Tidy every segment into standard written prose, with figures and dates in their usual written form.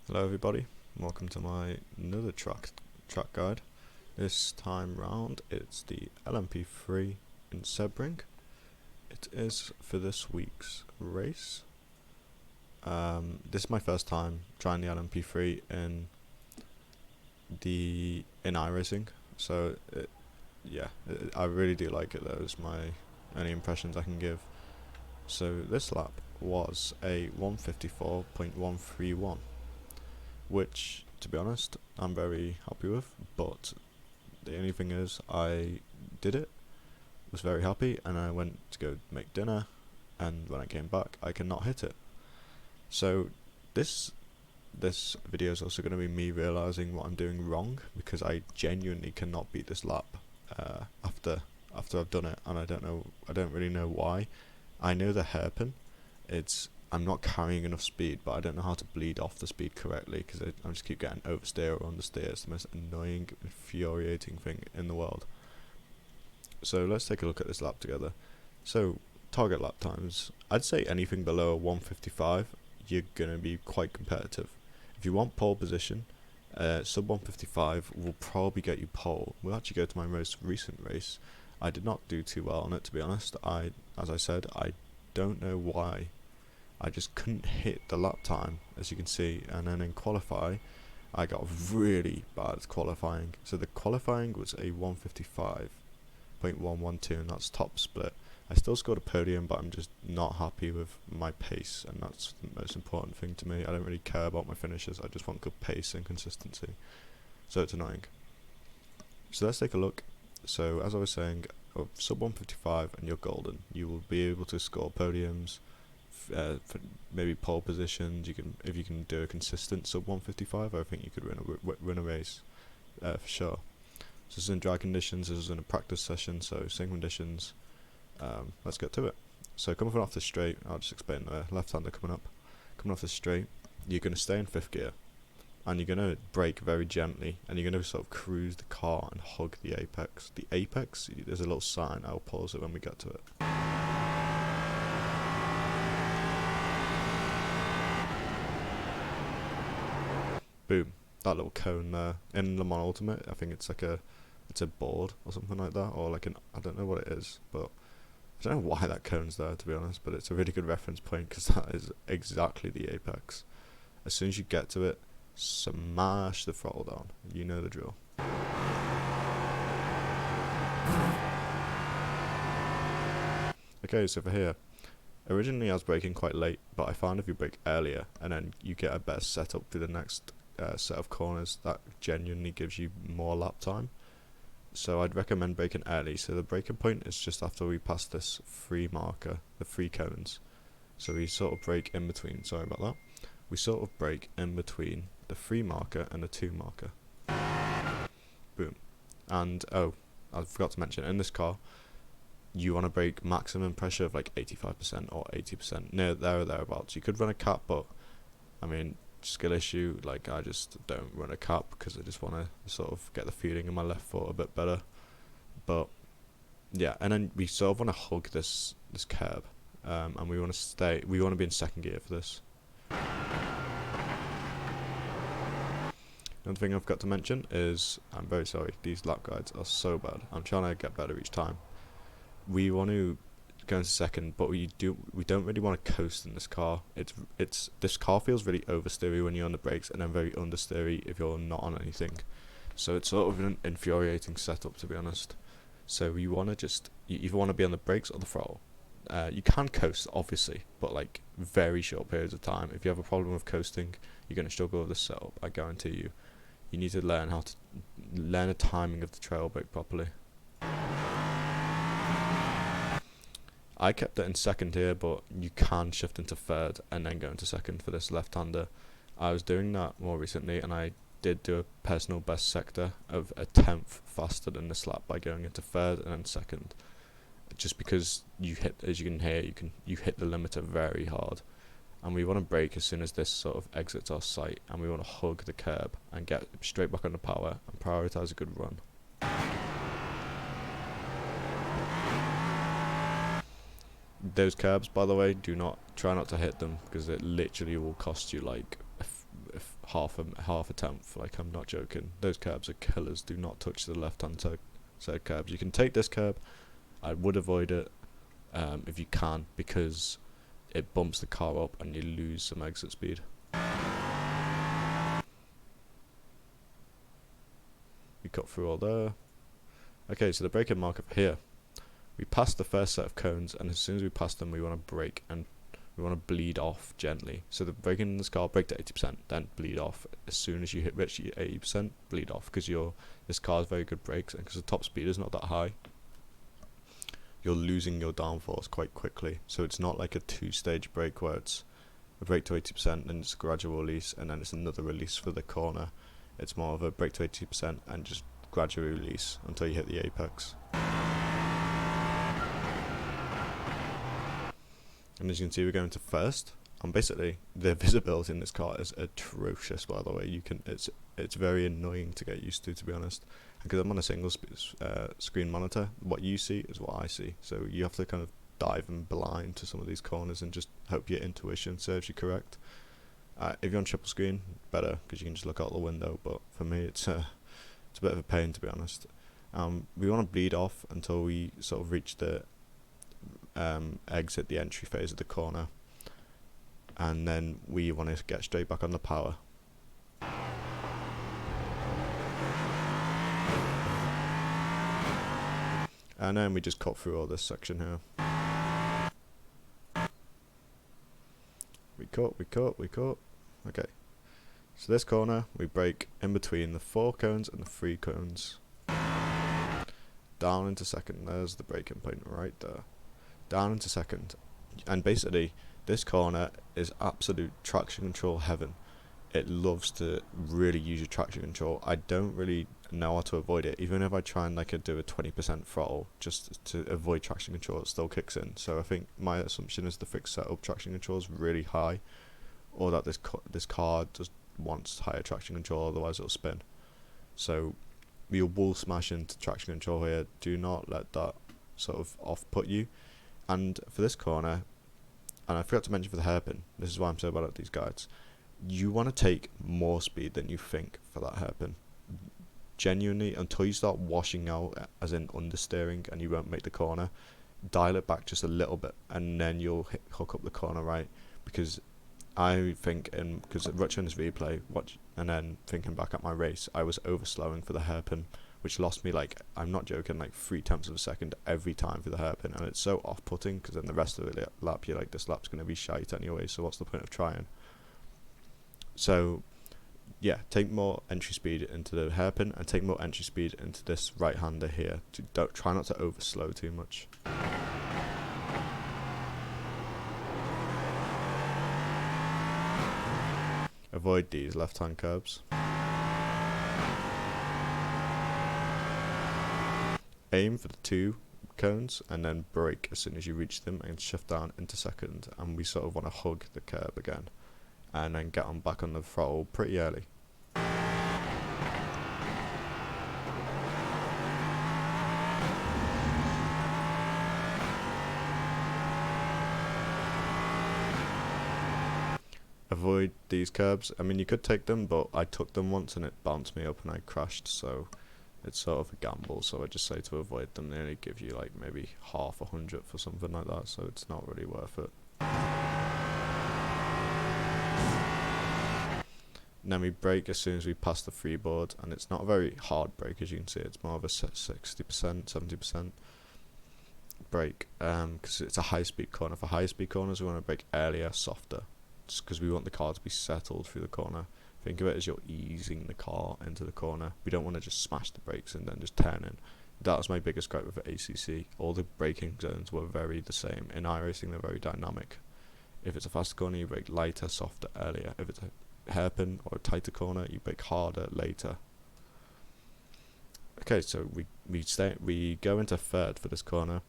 Hello everybody, welcome to my another track guide. This time round it's the LMP3 in Sebring. It is for this week's race. This is my first time trying the LMP3 in iRacing, so I really do like it. Those my only impressions I can give. So this lap was a 154.131. which, to be honest, I'm very happy with, but the only thing is I did it, was very happy, and I went to go make dinner, and when I came back I cannot hit it. So this video is also going to be me realising what I'm doing wrong, because I genuinely cannot beat this lap after I've done it, and I don't really know why. I know the hairpin, I'm not carrying enough speed, but I don't know how to bleed off the speed correctly, because I just keep getting oversteer or understeer. It's the most annoying, infuriating thing in the world. So let's take a look at this lap together. So target lap times, I'd say anything below a 155, you're going to be quite competitive. If you want pole position, sub 155 will probably get you pole. We'll actually go to my most recent race. I did not do too well on it, to be honest. As I said, I don't know why. I just couldn't hit the lap time, as you can see, and then in qualify I got really bad qualifying. So the qualifying was a 155.112, and that's top split. I still scored a podium, but I'm just not happy with my pace, and that's the most important thing to me. I don't really care about my finishes, I just want good pace and consistency, so it's annoying. So let's take a look. So as I was saying, sub 155 and you're golden. You will be able to score podiums, for maybe pole positions. If you can do a consistent sub 155, I think you could win a race for sure. So this is in dry conditions. This is in a practice session. So same conditions. Let's get to it. So coming off the straight, I'll just explain the left-hander coming off the straight. You're going to stay in fifth gear, and you're going to brake very gently, and you're going to sort of cruise the car and hug the apex. The apex, there's a little sign. I'll pause it when we get to it. Boom, that little cone there. In Le Mans Ultimate, I think it's a board or something like that, or I don't know what it is, but I don't know why that cone's there, to be honest, but it's a really good reference point, because that is exactly the apex. As soon as you get to it, smash the throttle down. You know the drill. Okay, so for here, originally I was braking quite late, but I found if you brake earlier and then you get a better setup for the next set of corners, that genuinely gives you more lap time. So I'd recommend braking early. So the braking point is just after we pass this free marker, the free cones. So we sort of brake in between, sorry about that. We sort of brake in between the 3 marker and the 2 marker. Boom. And oh, I forgot to mention, in this car you want to brake maximum pressure of like 85% or 80%, near there or thereabouts. You could run a cap, but I mean, skill issue, like I just don't run a cap because I just want to sort of get the feeling in my left foot a bit better. But yeah, and then we sort of want to hug this curb, and we want to be in second gear for this. Another thing I've got to mention is, I'm very sorry, these lap guides are so bad. I'm trying to get better each time. We want to go into second, but we don't really want to coast in this car. This car feels really oversteery when you're on the brakes, and then very understeery if you're not on anything. So it's sort of an infuriating setup, to be honest. So you want to just, you either want to be on the brakes or the throttle. You can coast, obviously, but like very short periods of time. If you have a problem with coasting, you're going to struggle with this setup, I guarantee you. You need to learn the timing of the trail brake properly. I kept it in second here, but you can shift into third and then go into second for this left-hander. I was doing that more recently, and I did do a personal best sector of a 10th faster than this lap by going into third and then second. Just because you hit, as you can hear, you hit the limiter very hard, and we want to brake as soon as this sort of exits our sight, and we want to hug the curb and get straight back on the power and prioritise a good run. Those curbs, by the way, try not to hit them, because it literally will cost you like half a tenth. Like, I'm not joking. Those curbs are killers. Do not touch the left hand side curbs. You can take this curb. I would avoid it if you can, because it bumps the car up and you lose some exit speed. We cut through all there. Okay, so the braking marker here. We passed the first set of cones, and as soon as we pass them, we want to brake, and we want to bleed off gently. So the braking in this car, brake to 80%, then bleed off. As soon as you reach 80%, bleed off, because this car has very good brakes, and because the top speed is not that high, you're losing your downforce quite quickly. So it's not like a two-stage brake where it's a brake to 80%, then it's a gradual release, and then it's another release for the corner. It's more of a brake to 80% and just gradually release until you hit the apex. And as you can see, we're going to first, and basically the visibility in this car is atrocious. By the way, it's very annoying to get used to be honest. Because I'm on a single screen monitor, what you see is what I see. So you have to kind of dive in blind to some of these corners and just hope your intuition serves you correct. If you're on triple screen, better, because you can just look out the window. But for me, it's a bit of a pain, to be honest. We want to bleed off until we sort of reach the exit the entry phase of the corner, and then we want to get straight back on the power. And then we just cut through all this section here. We cut. Okay, so this corner we brake in between the 4 cones and the 3 cones, down into second. There's the braking point right there. Down into second, and basically this corner is absolute traction control heaven. It loves to really use your traction control. I don't really know how to avoid it. Even if I try and do a 20% throttle just to avoid traction control, it still kicks in. So I think my assumption is the fixed setup traction control is really high, or that this car just wants higher traction control, otherwise it'll spin. So you will smash into traction control here. Do not let that sort of off-put you. And for this corner, and I forgot to mention for the hairpin, this is why I'm so bad at these guides, you want to take more speed than you think for that hairpin. Genuinely, until you start washing out, as in understeering, and you won't make the corner, dial it back just a little bit, and then you'll hook up the corner right. Because I think, because watching this replay, and then thinking back at my race, I was overslowing for the hairpin, which lost me, I'm not joking, 0.3 of a second every time for the hairpin, and it's so off-putting, because then the rest of the lap, you're like, this lap's going to be shite anyway, so what's the point of trying? So yeah, take more entry speed into the hairpin, and take more entry speed into this right-hander here. Don't try not to overslow too much. Avoid these left-hand curbs. Aim for the 2 cones and then brake as soon as you reach them and shift down into second, and we sort of want to hug the curb again and then get on back on the throttle pretty early. Avoid these curbs. I mean, you could take them, but I took them once and it bounced me up and I crashed, so it's sort of a gamble. So I just say to avoid them. They only give you maybe half 100 for something like that, so it's not really worth it. And then we brake as soon as we pass the freeboard, and it's not a very hard brake, as you can see. It's more of a 60%, 70% brake, because it's a high-speed corner. For high-speed corners, we want to brake earlier, softer, just because we want the car to be settled through the corner. Think of it as you're easing the car into the corner. We don't want to just smash the brakes and then just turn in. That was my biggest gripe with ACC. All the braking zones were very the same. In iRacing, they're very dynamic. If it's a faster corner, you brake lighter, softer, earlier. If it's a hairpin or a tighter corner, you brake harder, later. Okay, so we go into third for this corner.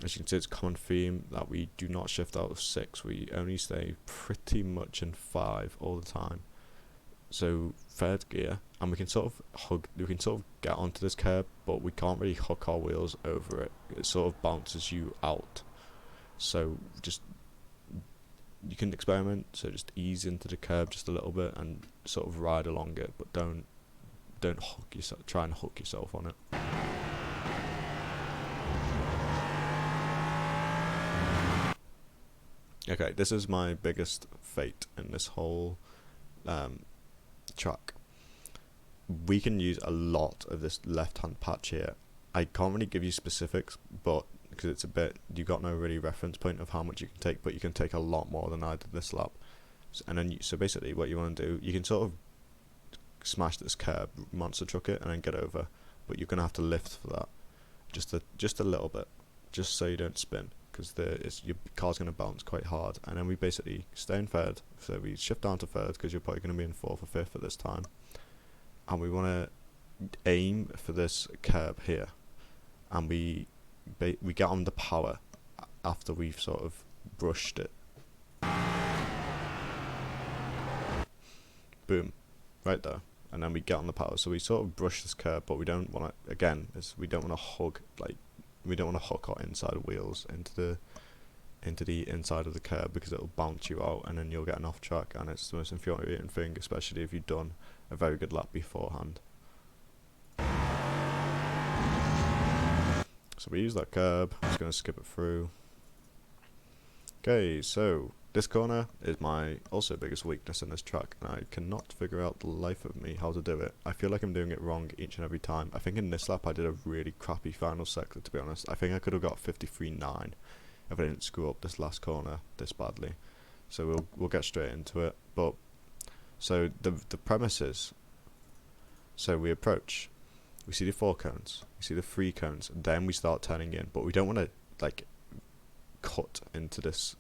As you can see, it's a common theme that we do not shift out of 6. We only stay pretty much in 5 all the time. So third gear, and we can sort of get onto this curb, but we can't really hook our wheels over it. It sort of bounces you out. So just you can experiment, so just ease into the curb just a little bit and sort of ride along it, but don't hook yourself, try and hook yourself on it. Okay, this is my biggest fate in this whole track. We can use a lot of this left hand patch here. I can't really give you specifics, but because it's a bit, you got no really reference point of how much you can take, but you can take a lot more than I did this lap. And then so basically what you want to do, you can sort of smash this curb, monster truck it, and then get over, but you're gonna have to lift for that, just a little bit, just so you don't spin, because your car's gonna bounce quite hard. And then we basically stay in third, so we shift down to third because you're probably gonna be in fourth or fifth at this time, and we want to aim for this curb here, and we get on the power after we've sort of brushed it. Boom, right there. And then we get on the power, so we sort of brush this curb, but we don't want to, again, we don't want to hug, like, we don't want to hook our inside wheels into the inside of the curb, because it'll bounce you out and then you'll get an off track, and it's the most infuriating thing, especially if you've done a very good lap beforehand. So we use that curb, I'm just going to skip it through. Okay, so this corner is my also biggest weakness in this track, and I cannot figure out the life of me how to do it. I feel like I'm doing it wrong each and every time. I think in this lap I did a really crappy final sector, to be honest. I think I could have got 53.9 if I didn't screw up this last corner this badly. So we'll get straight into it. But so the premise is, so we approach, we see the 4 cones, we see the 3 cones, and then we start turning in, but we don't want to like cut into this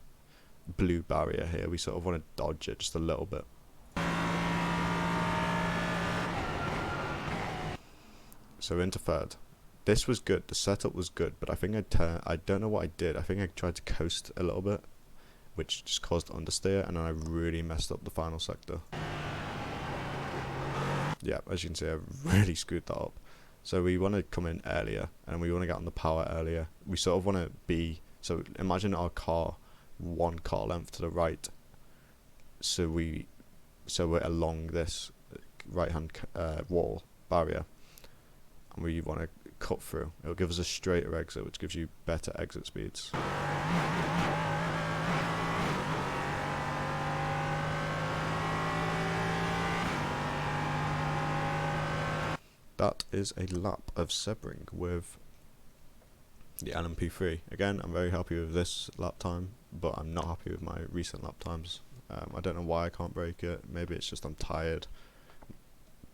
blue barrier here. We sort of want to dodge it just a little bit. So into third. This was good, the setup was good, but I think I don't know what I did. I think I tried to coast a little bit, which just caused understeer, and then I really messed up the final sector. Yeah, as you can see, I really screwed that up. So we want to come in earlier, and we want to get on the power earlier. We sort of want to be, so imagine our car 1 car length to the right, so we're along this right hand wall barrier, and we want to cut through. It'll give us a straighter exit, which gives you better exit speeds. That is a lap of Sebring with the LMP3. Again, I'm very happy with this lap time, but I'm not happy with my recent lap times. I don't know why I can't break it. Maybe it's just I'm tired.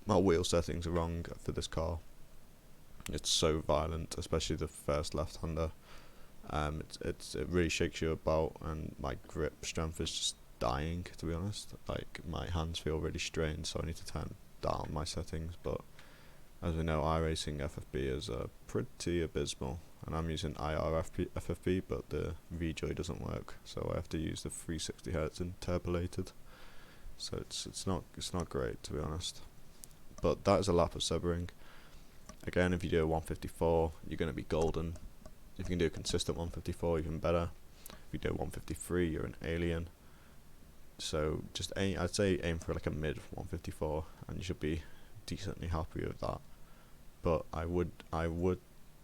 My wheel settings are wrong for this car. It's so violent, especially the first left-hander. It really shakes you about, and my grip strength is just dying, to be honest. Like, my hands feel really strained, so I need to turn down my settings. But as we know, Iracing FFB is pretty abysmal, and I'm using IR FFB, but the VJoy doesn't work, so I have to use the 360Hz interpolated. So it's not great, to be honest. But that is a lap of Sebring. Again, if you do a 154, you're going to be golden. If you can do a consistent 154, even better. If you do a 153, you're an alien. So just I'd say aim for like a mid 154, and you should be decently happy with that. But I would,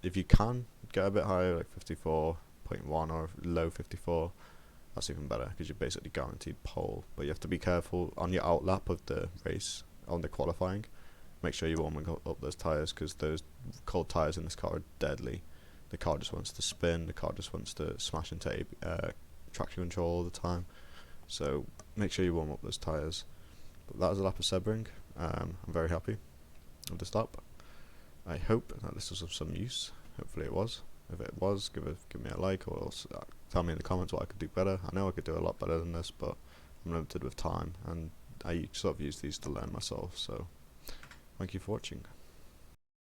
if you can get a bit higher, like 54.1 or low 54, that's even better, because you're basically guaranteed pole. But you have to be careful on your outlap of the race, on the qualifying. Make sure you're warming up those tyres, because those cold tyres in this car are deadly. The car just wants to spin, the car just wants to smash into traction control all the time. So make sure you warm up those tyres. But that was a lap of Sebring. I'm very happy with this lap. I hope that this was of some use. Hopefully it was. If it was, give me a like, or else tell me in the comments what I could do better. I know I could do a lot better than this, but I'm limited with time, and I sort of use these to learn myself. So thank you for watching.